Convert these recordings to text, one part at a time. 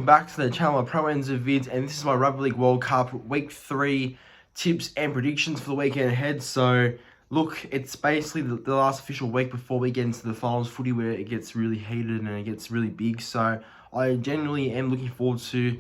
back to the channel of Pro Enzo Vids, and this is my Rugby League World Cup Week 3 tips and predictions for the weekend ahead. So, look, it's basically the last official week before we get into the finals footy where it gets really heated and it gets really big. So, I genuinely am looking forward to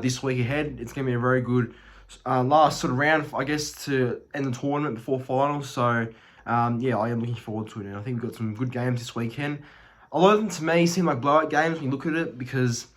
this week ahead. It's going to be a very good last sort of round, I guess, to end the tournament before finals. So, yeah, I am looking forward to it, and I think we've got some good games this weekend. A lot of them, to me, seem like blowout games when you look at it, because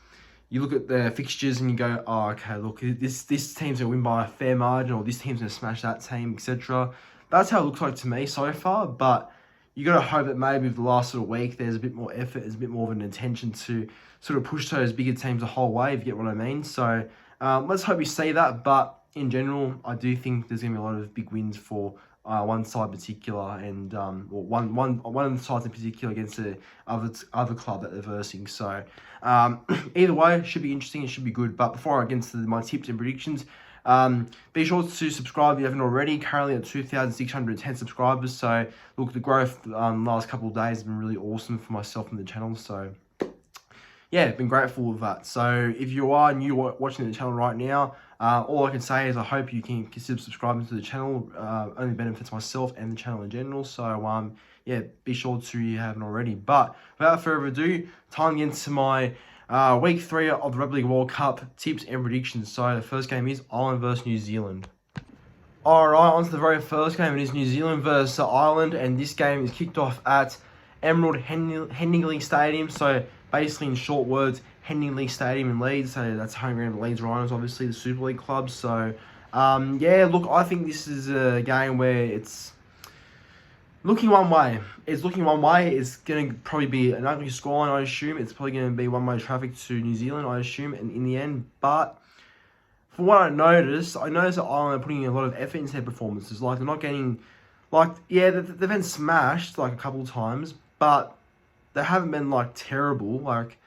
you look at the fixtures and you go, oh, okay, look, this team's going to win by a fair margin, or this team's going to smash that team, etc. That's how it looks like to me so far, but you got to hope that maybe with the last sort of week, there's a bit more effort, there's a bit more of an intention to sort of push those bigger teams the whole way, if you get what I mean. So let's hope we see that, but in general, I do think there's going to be a lot of big wins for one side in particular, and one of the sides in particular against the other club that they're versing. So either way, it should be interesting, it should be good. But before I get into my tips and predictions, be sure to subscribe if you haven't already. Currently at 2,610 subscribers. So look, the growth the last couple of days has been really awesome for myself and the channel. So yeah, been grateful with that. So if you are new watching the channel right now, all I can say is I hope you can consider subscribing to the channel. Only benefits myself and the channel in general. So yeah, be sure to if you haven't already. But without further ado, time to get into my week 3 of the Rugby League World Cup tips and predictions. So the first game is Ireland versus New Zealand. Alright, on to the very first game. It is New Zealand versus Ireland, and this game is kicked off at Emerald Headingley Stadium. So basically, in short words, Headingley Stadium in Leeds. So that's home ground of Leeds Rhinos, obviously the Super League club. So yeah, look, I think this is a game where it's looking one way. It's looking one way. It's going to probably be an ugly scoreline, I assume. It's probably going to be one-way traffic to New Zealand, I assume, in the end. But from what I noticed that Ireland are putting a lot of effort into their performances. Like, they're not getting, like, yeah, they've been smashed, like, a couple of times, but they haven't been, like, terrible. Like,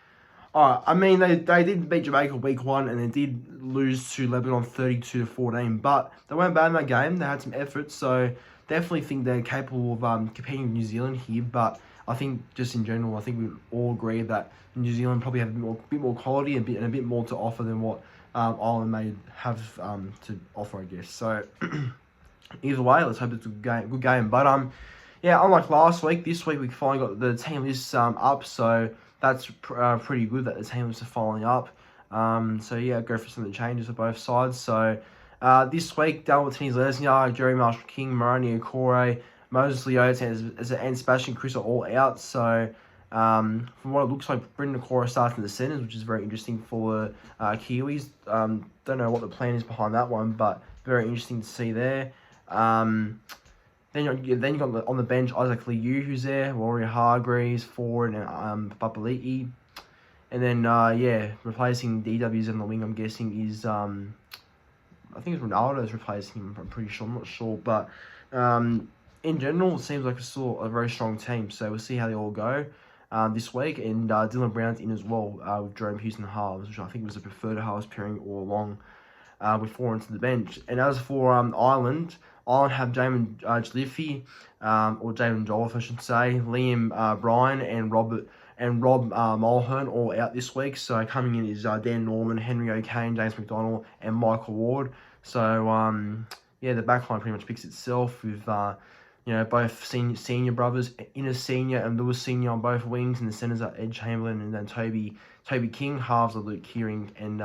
alright, I mean, they did beat Jamaica week 1, and they did lose to Lebanon 32-14, but they weren't bad in that game. They had some effort, so definitely think they're capable of competing with New Zealand here. But I think just in general, I think we all agree that New Zealand probably have a bit more quality and a bit more to offer than what Ireland may have to offer, I guess. So either way, let's hope it's a good game. But yeah, unlike last week, this week we finally got the team lists up, so that's pretty good that the team lists are following up. So yeah, go for some of the changes for both sides. So this week, Dale Martinez-Lesniak, Jerry Marshall-King, Marani Okore, Moses Leota, and Sebastian Chris are all out. So from what it looks like, Brendan Okore starts in the centres, which is very interesting for Kiwis. Don't know what the plan is behind that one, but very interesting to see there. Then you got on the bench Isaac Liu, who's there, Warrior Hargreaves, Ford, and Papali'i. And then yeah, replacing DWs in the wing, I'm guessing is I think it's Ronaldo's replacing him. I'm pretty sure. I'm not sure, but in general, it seems like it's still a very strong team. So we'll see how they all go this week. And Dylan Brown's in as well with Jerome Hughes in the halves, which I think was the preferred halves pairing all along with 4 into the bench. And as for Ireland have Jamin Jaliffe, or Jamin Jolliffe, I should say, Liam Bryan, and Rob Mulhern all out this week. So coming in is Dan Norman, Henry O'Kane, James McDonald, and Michael Ward. So yeah, the backline pretty much picks itself with you know, both senior brothers, Innes Senior and Lewis Senior on both wings, and the centres are Ed Chamberlain and then Toby King. Halves are Luke Kearing and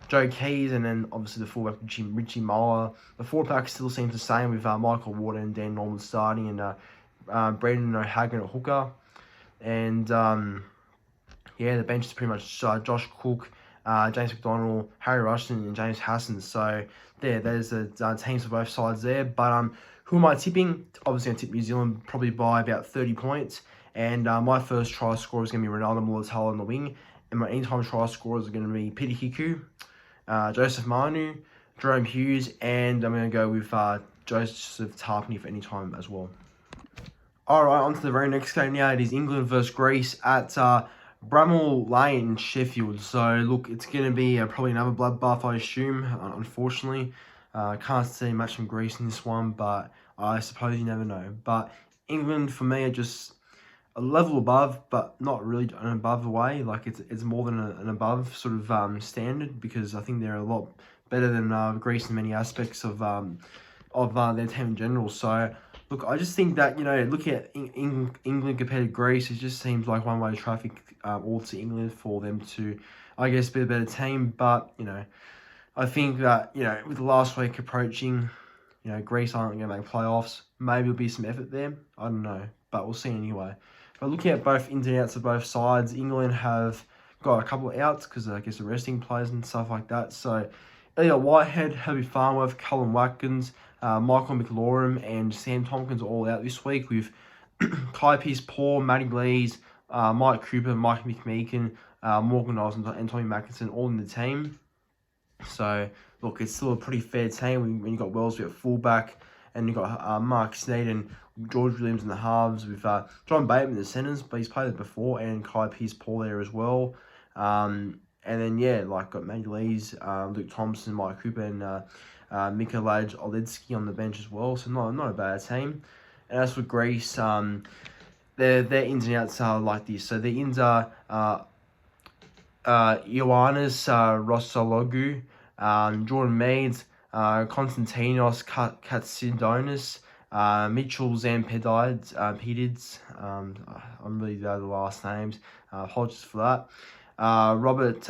Joe Keys, and then obviously the fullback Richie Muller. The forward pack still seems the same with Michael Ward and Dan Norman starting, and Brendan O'Hagan at hooker. And yeah, the bench is pretty much Josh Cook, James McDonald, Harry Rushton, and James Hassan. So there's the teams for both sides there. But who am I tipping? Obviously, I tip New Zealand probably by about 30 points. And my first try scorer is going to be Ronaldo Mulatalo on the wing. And my anytime try scorers are going to be Peter Hiku, Joseph Manu, Jerome Hughes, and I'm going to go with Joseph Tarpany for any time as well. Alright, on to the very next game now. It is England versus Greece at Bramall Lane, Sheffield. So, look, it's going to be probably another bloodbath, I assume, unfortunately. Can't see much from Greece in this one, but I suppose you never know. But England, for me, are just a level above, but not really an above away. Like it's more than an above sort of standard, because I think they're a lot better than Greece in many aspects of their team in general. So look, I just think that, looking at England compared to Greece, it just seems like one-way traffic all to England for them to, I guess, be a better team. But I think that with the last week approaching, Greece aren't going to make playoffs. Maybe there'll be some effort there. I don't know, but we'll see anyway. But looking at both ins and outs of both sides, England have got a couple of outs because I guess resting players and stuff like that. So Elliot Whitehead, Herbie Farnworth, Cullen Watkins, Michael McLaurin, and Sam Tompkins all out this week, with Kai Pearce-Paul, Matty Lees, Mike Cooper, Mike McMeekin, Morgan Knowles, and Tommy Mackinson all in the team. So look, it's still a pretty fair team when you got Wellesby at fullback, and you got Mark Sneyd and George Williams in the halves, with John Bateman in the centres, but he's played it before, and Kai Pearce-Paul there as well. And then got Matty Lees, Luke Thompson, Mike Cooper, and Mikolaj Oledzki on the bench as well. So not a bad team. And as for Greece, their ins and outs are like this. So the ins are Ioannis Rossologu, Jordan Meads, Konstantinos Katsidonis, Mitchell Zampedides, I'm really bad at the last names, apologies for that. Robert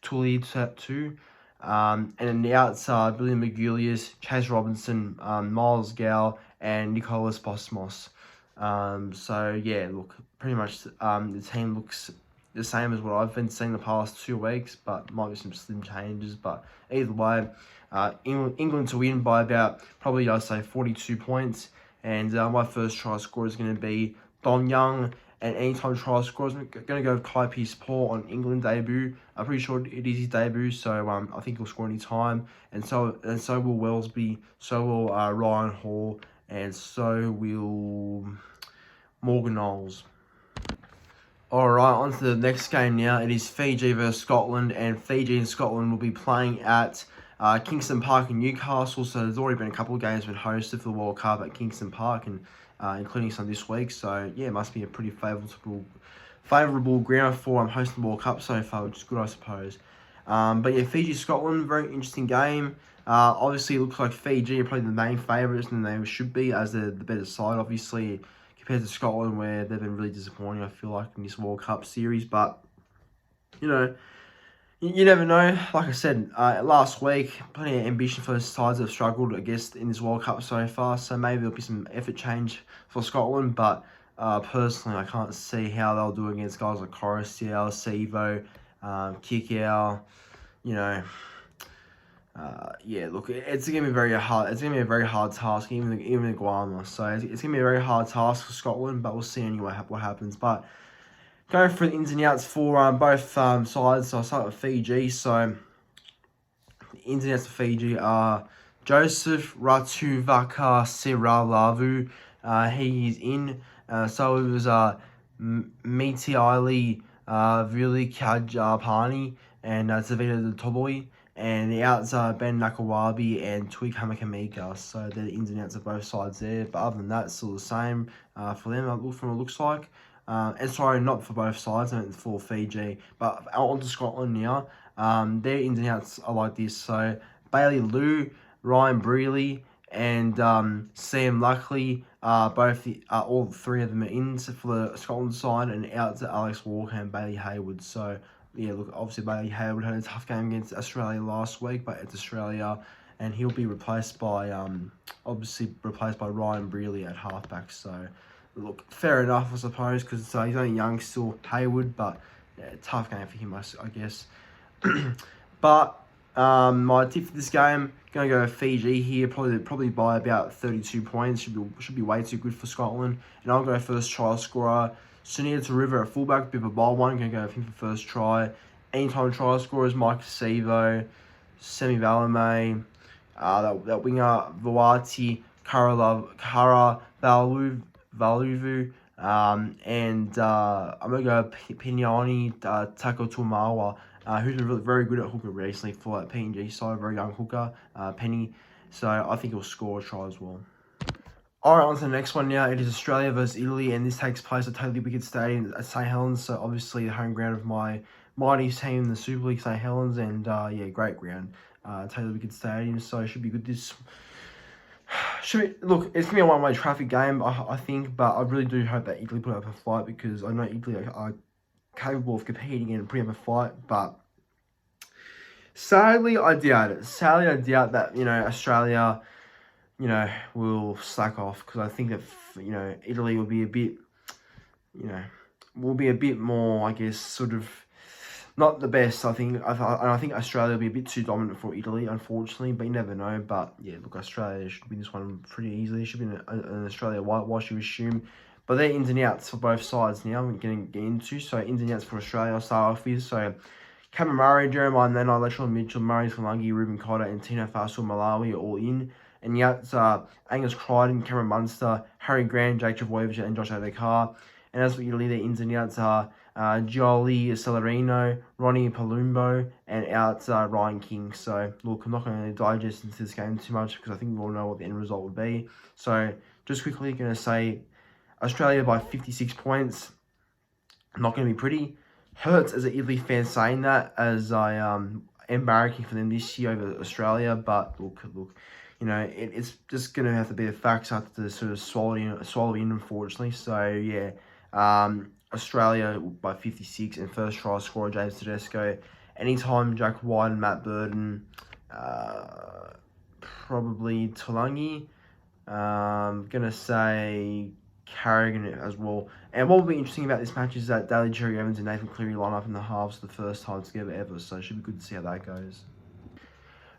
Tulitu, and then the outs are Billy Magulius, Chase Robinson, Miles Gow, and Nicholas Bosmos. Look, pretty much the team looks the same as what I've been seeing the past 2 weeks, but might be some slim changes. But either way, England to win by about probably, I'd say, 42 points. And my first try scorer is going to be Don Young. And anytime try scorer, I'm going to go with Kai Pearce-Paul on England debut. I'm pretty sure it is his debut, so I think he'll score any time. And so will Wellesby, so will Ryan Hall, and so will Morgan Knowles. Alright, on to the next game now. It is Fiji versus Scotland, and Fiji and Scotland will be playing at Kingston Park in Newcastle. So there's already been a couple of games been hosted for the World Cup at Kingston Park, and including some this week. So it must be a pretty favourable ground for hosting the World Cup so far, which is good, I suppose. Fiji Scotland, very interesting game. Obviously, it looks like Fiji are probably the main favourites, and they should be, as they're the better side, obviously, compared to Scotland, where they've been really disappointing, I feel like, in this World Cup series. But, you never know. Like I said, last week, plenty of ambition for the sides that have struggled, I guess, in this World Cup so far. So maybe there'll be some effort change for Scotland. But personally, I can't see how they'll do against guys like Coruscant, Sevo, Kickow, look, it's gonna be very hard. It's gonna be a very hard task, even the Guam. So it's gonna be a very hard task for Scotland, but we'll see anyway what happens. But going through the ins and outs for both sides, so I'll start with Fiji. So the ins and outs for Fiji are Joseph Ratuvaka Siralavu. He is in. So it was Mitiali Vili Kajapani and Zavita Toloi. And the outs are Ben Nakawabi and Tui Kamakamika. So they're the ins and outs of both sides there. But other than that, it's still the same for them, from what it looks like. And sorry, not for both sides, I meant for Fiji. But on to Scotland now. Their ins and outs are like this. So Bailey Liu, Ryan Brealey, and Sam Luckley, all three of them are ins for the Scotland side, and outs are Alex Walker and Bailey Hayward. So look, obviously Bailey Hayward had a tough game against Australia last week, but it's Australia, and he'll be replaced by Ryan Brealey at halfback. So look, fair enough, I suppose, because he's only young still, Hayward, but tough game for him, I guess. But my tip for this game, going to go Fiji here, probably by about 32 points. Should be way too good for Scotland. And I'll go first try scorer Sunita River at fullback, bit of a bold one. Going to go with him for first try. Anytime try scorers Mike Sevo, Semi Valame, that winger Vawati Kara Valuvu, and I'm going to go Pinyani Takotumawa, who's been very good at hooker recently for that PNG side, very young hooker, Penny. So I think he'll score a try as well. All right, on to the next one now. It is Australia versus Italy, and this takes place at Totally Wicked Stadium at St Helens. So obviously the home ground of my mighty team, the Super League St Helens, and yeah, great ground, Totally Wicked Stadium. So it should be good. This look, it's gonna be a one-way traffic game, I think, but I really do hope that Italy put up a fight because I know Italy are capable of competing and putting up a fight, but sadly I doubt it. Sadly, I doubt that Australia will slack off because I think that, Italy will be a bit, more, I guess, sort of not the best. I think Australia will be a bit too dominant for Italy, unfortunately, but you never know. But yeah, look, Australia should win this one pretty easily. It should be an Australia whitewash, you assume. But they're ins and outs for both sides now. I'm going to get into. So ins and outs for Australia, I'll start off with. So Cameron Murray, Jeremiah Nana, Latrell Mitchell, Murray Falangi, Ruben Cotter, and Tino Fasul Malawi are all in. And yet, Angus Crichton, Cameron Munster, Harry Grant, Jake Trbojevic, and Josh Adokar. And as for Italy, their ins and outs are Gioli Celerino, Ronnie Palumbo, and out Ryan King. So, look, I'm not going to digest into this game too much because I think we all know what the end result would be. So, just quickly going to say Australia by 56 points. Not going to be pretty. Hurts as an Italy fan saying that, as I am barracking for them this year over Australia. But look, it's just going to have to be the facts. I have to sort of swallow in, unfortunately. So, yeah, Australia by 56 and first try scorer James Tedesco. Anytime Jack White and Matt Burton, probably Tulangi. Gonna say Carrigan as well. And what will be interesting about this match is that Daly Cherry Evans and Nathan Cleary line up in the halves for the first time together ever. So it should be good to see how that goes.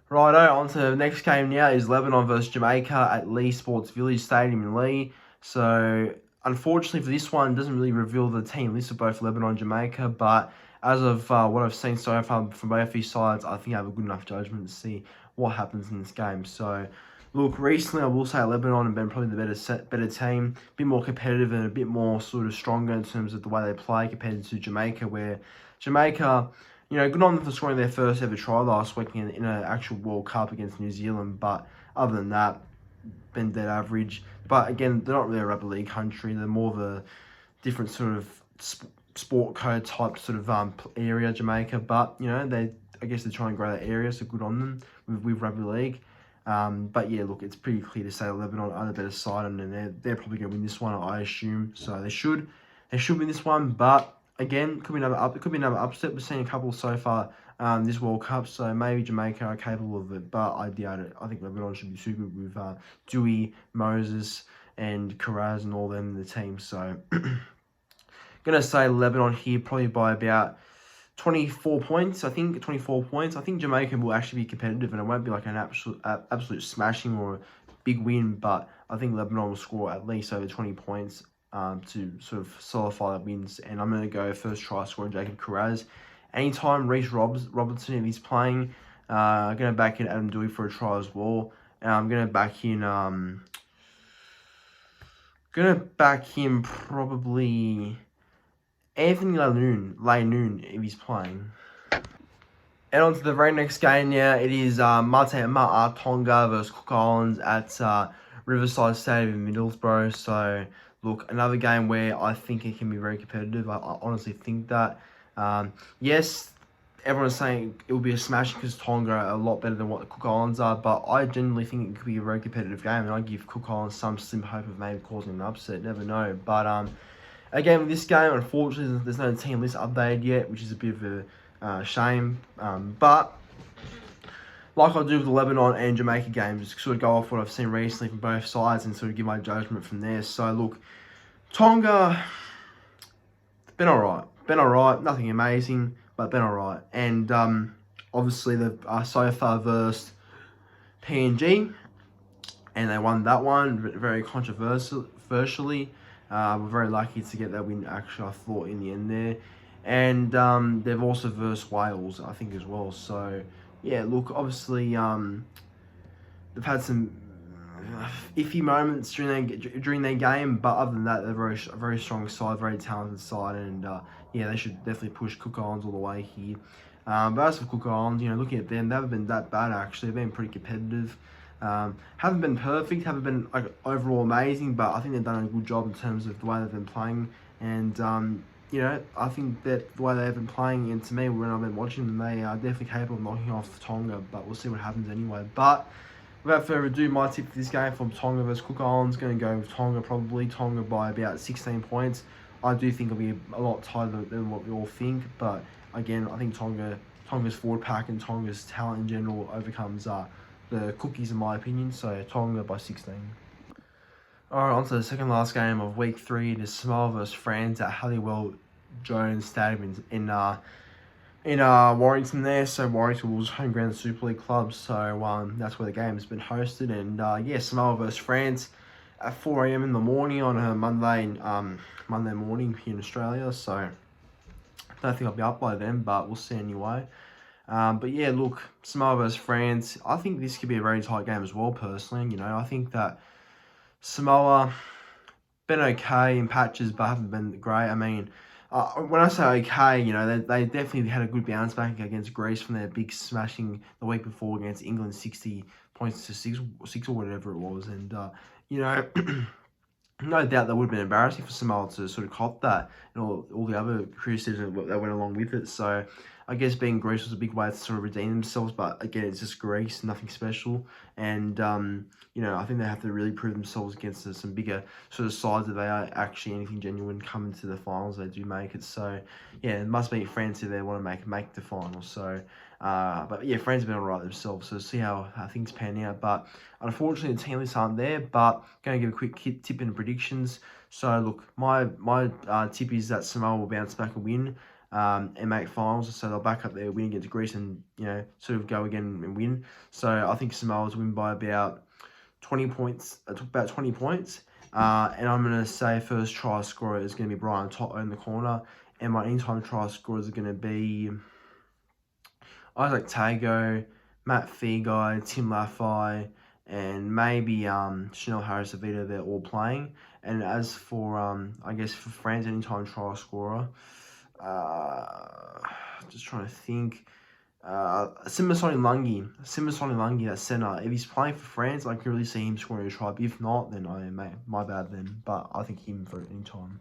Righto, on to the next game now is Lebanon versus Jamaica at Lee Sports Village Stadium in Lee. So unfortunately for this one, it doesn't really reveal the team list of both Lebanon and Jamaica, but as of what I've seen so far from both these sides, I think I have a good enough judgment to see what happens in this game. So, look, recently I will say Lebanon have been probably the better team, a bit more competitive and a bit more sort of stronger in terms of the way they play compared to Jamaica, where Jamaica, good on them for scoring their first ever try last week in an actual World Cup against New Zealand, but other than that, been dead average. But again, they're not really a rugby league country. They're more of a different sort of sport code type sort of area, Jamaica. But I guess they're trying to grow that area, so good on them with rugby league. But yeah, look, it's pretty clear to say that Lebanon are the better side, and they're probably going to win this one, I assume. So they should win this one. But again, could be another upset. We've seen a couple so far this World Cup, so maybe Jamaica are capable of it, but I doubt it. I think Lebanon should be too good with Dewey, Moses, and Karaz and all them in the team. So gonna say Lebanon here probably by about 24 points. I think 24 points. I think Jamaica will actually be competitive, and it won't be like an absolute smashing or a big win, but I think Lebanon will score at least over 20 points to sort of solidify that wins. And I'm going to go first try scorer Jacob Karaz. Anytime Reece Robertson, if he's playing, I'm going to back in Adam Dewey for a try as well. And I'm going to back in probably Anthony Laynoon if he's playing. And on to the very next game now. It is Ma'a Tonga versus Cook Islands at Riverside Stadium in Middlesbrough. So, look, another game where I think it can be very competitive. I honestly think that. Yes, everyone's saying it will be a smash because Tonga are a lot better than what the Cook Islands are, but I genuinely think it could be a very competitive game, and I give Cook Islands some slim hope of maybe causing an upset. Never know. But again, with this game, unfortunately, there's no team list updated yet, which is a bit of a shame. But like I do with the Lebanon and Jamaica games, just sort of go off what I've seen recently from both sides and sort of give my judgment from there. So, look, Tonga, been alright. Nothing amazing, but been alright. And obviously, they've so far versed PNG, and they won that one very controversially. We're very lucky to get that win, actually, I thought, in the end there. And they've also versed Wales, I think, as well. So, yeah, look, obviously, they've had some iffy moments during their game, but other than that, they're a very strong side, very talented side, and yeah, they should definitely push Cook Islands all the way here. But as for Cook Islands, looking at them, they haven't been that bad, actually. They've been pretty competitive. Haven't been perfect, haven't been like overall amazing, but I think they've done a good job in terms of the way they've been playing. And I think that the way they've been playing, and to me, when I've been watching them, they are definitely capable of knocking off Tonga. But we'll see what happens anyway. But without further ado, my tip for this game from Tonga versus Cook Islands, going to go with Tonga probably. Tonga by about 16 points. I do think it'll be a lot tighter than what we all think, but again, I think Tonga's forward pack and Tonga's talent in general overcomes the Cookies in my opinion. So Tonga by 16. Alright, on to the second last game of week 3. It is Samoa versus France at Halliwell Jones Stadium in Warrington there. So Warrington was home ground Super League club, so that's where the game has been hosted. And Samoa versus France at 4 a.m. in the morning on a Monday morning here in Australia. So I don't think I'll be up by then, but we'll see anyway. Look, Samoa versus France. I think this could be a very tight game as well, personally. I think that Samoa been okay in patches, but haven't been great. I mean, when I say okay, they definitely had a good bounce back against Greece from their big smashing the week before against England, 60 points to 6 or whatever it was. And, no doubt that would have been embarrassing for Samoa to sort of cop that and all the other criticism that went along with it. So I guess being Greece was a big way to sort of redeem themselves. But again, it's just Greece, nothing special. And, I think they have to really prove themselves against some bigger sort of sides that they are actually anything genuine coming to the finals. They do make it. So, it must be France if they want to make the finals. So, France have been all right themselves. So see how things pan out. But unfortunately, the team lists aren't there. But going to give a quick tip and predictions. So look, my tip is that Samoa will bounce back and win. And make finals, so they'll back up their win against Greece and sort of go again and win. So I think Samoa's win by about 20 points. And I'm gonna say first try scorer is gonna be Brian Toto in the corner, and my anytime try scorers are gonna be Isaac Tago, Matt Feagai, Tim Laffey, and maybe Chanel Harris-Avita. They're all playing. And as for I guess for France anytime try scorer. Just trying to think. Simasoni Langi at centre. If he's playing for France, I can really see him scoring a try. But if not, then my bad then. But I think him for any time.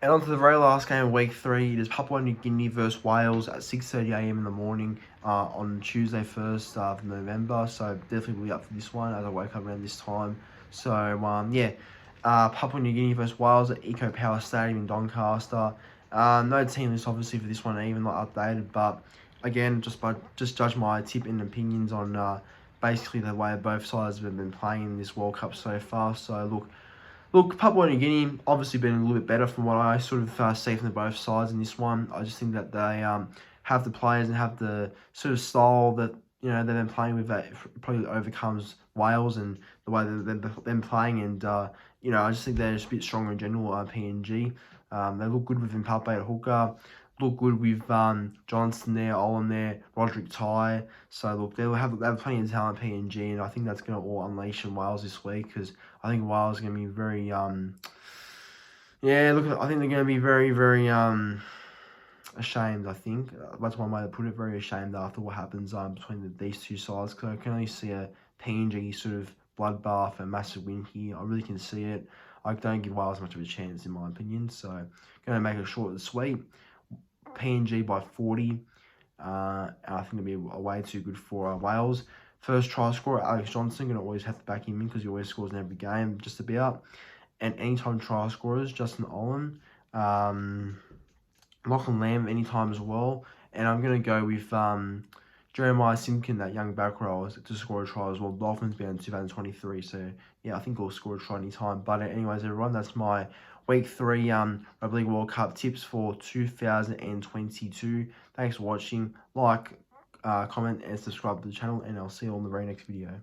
And on to the very last game of week 3. It is Papua New Guinea versus Wales at 6:30 a.m. in the morning on Tuesday 1st of November. So definitely will be up for this one as I wake up around this time. So Papua New Guinea versus Wales at Eco Power Stadium in Doncaster. No team list obviously for this one, even not updated, but again, just judge my tip and opinions on basically the way both sides have been playing in this World Cup so far. So look, Papua New Guinea obviously been a little bit better from what I sort of see from both sides in this one. I just think that they have the players and have the sort of style that they've been playing with that probably overcomes Wales and the way that they've been playing. And I just think they're just a bit stronger in general. PNG. They look good with Mpape at hooker. Look good with Johnston there, Olam there, Roderick Ty. So look, they have plenty of talent PNG, and I think that's going to all unleash in Wales this week because I think Wales is going to be very I think they're going to be very very ashamed. I think that's one way to put it. Very ashamed after what happens between these two sides. Because I can only see a PNG sort of bloodbath, a massive win here. I really can see it. I don't give Wales much of a chance, in my opinion. So, going to make it short and sweet. PNG by 40. I think it'll be way too good for Wales. First try scorer, Alex Johnson. Going to always have to back him in because he always scores in every game, just about. And anytime try scorers, Justin Olam. Lachlan Lamb anytime as well. And I'm going to go with Jeremiah Simkin, that young back row, to score a try as well. Dolphins being in 2023, so I think he'll score a try anytime. But anyways, everyone, that's my Week 3 Rugby League World Cup tips for 2022. Thanks for watching. Like, comment, and subscribe to the channel, and I'll see you on the very next video.